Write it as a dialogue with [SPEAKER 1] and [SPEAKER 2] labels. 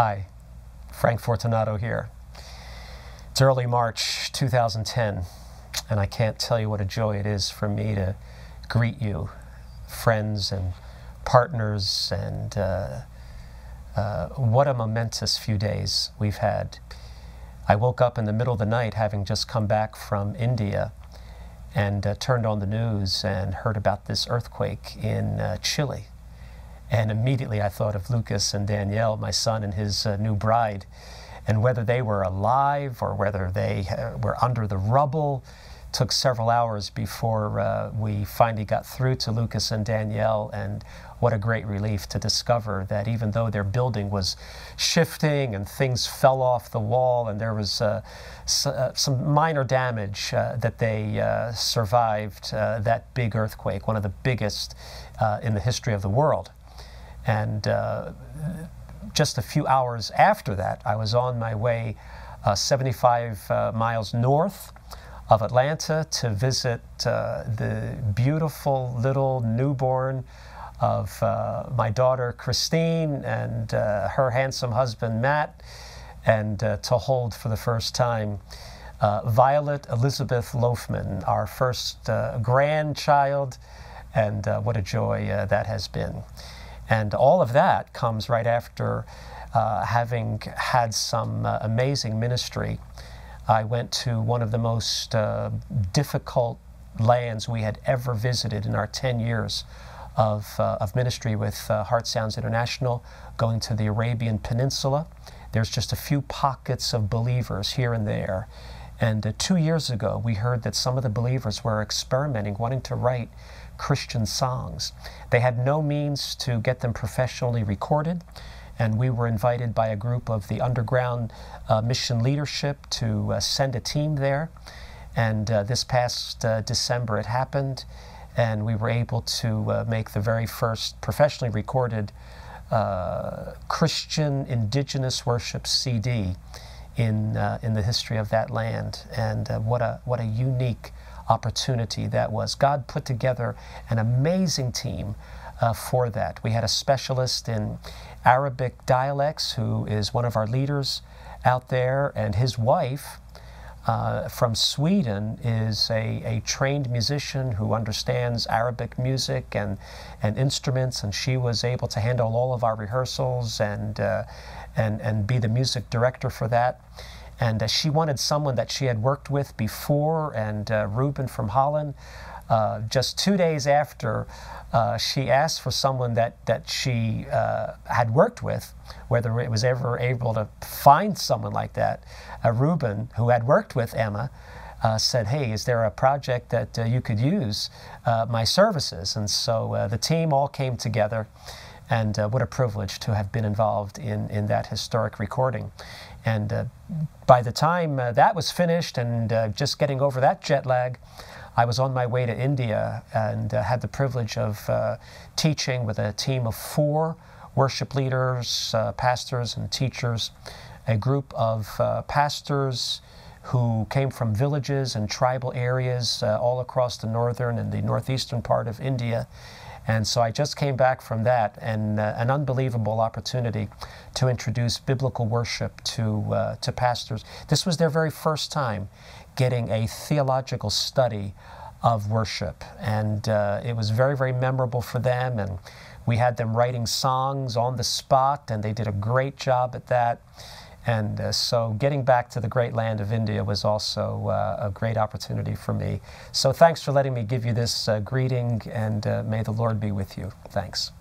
[SPEAKER 1] Hi, Frank Fortunato here. It's early March 2010, and I can't tell you what a joy it is for me to greet you, friends and partners, and what a momentous few days we've had. I woke up in the middle of the night having just come back from India and turned on the news and heard about this earthquake in Chile. And immediately I thought of Lucas and Danielle, my son and his new bride, and whether they were alive or whether they were under the rubble. It took several hours before we finally got through to Lucas and Danielle, and what a great relief to discover that even though their building was shifting and things fell off the wall and there was some minor damage, that they survived that big earthquake, one of the biggest in the history of the world. And just a few hours after that, I was on my way 75 miles north of Atlanta to visit the beautiful little newborn of my daughter Christine and her handsome husband Matt, and to hold for the first time Violet Elizabeth Loafman, our first grandchild, and what a joy that has been. And all of that comes right after having had some amazing ministry. I went to one of the most difficult lands we had ever visited in our 10 years of ministry with Heart Sounds International, going to the Arabian Peninsula. There's just a few pockets of believers here and there. And 2 years ago, we heard that some of the believers were experimenting, wanting to write Christian songs. They had no means to get them professionally recorded, and we were invited by a group of the underground mission leadership to send a team there. And this past December it happened, and we were able to make the very first professionally recorded Christian indigenous worship CD in the history of that land. And what a unique opportunity that was. God put together an amazing team for that. We had a specialist in Arabic dialects who is one of our leaders out there, and his wife from Sweden is a trained musician who understands Arabic music and instruments, and she was able to handle all of our rehearsals and be the music director for that. And she wanted someone that she had worked with before, and Ruben from Holland. Just 2 days after she asked for someone that she had worked with, whether it was ever able to find someone like that, Ruben, who had worked with Emma, said, "Hey, is there a project that you could use my services?" And so the team all came together. And what a privilege to have been involved in that historic recording. And by the time that was finished and just getting over that jet lag, I was on my way to India and had the privilege of teaching with a team of 4 worship leaders, pastors and teachers, a group of pastors who came from villages and tribal areas all across the northern and the northeastern part of India. And so I just came back from that, and an unbelievable opportunity to introduce biblical worship to pastors. This was their very first time getting a theological study of worship, and it was very, very memorable for them. And we had them writing songs on the spot, and they did a great job at that. And so getting back to the great land of India was also a great opportunity for me. So thanks for letting me give you this greeting, and may the Lord be with you. Thanks.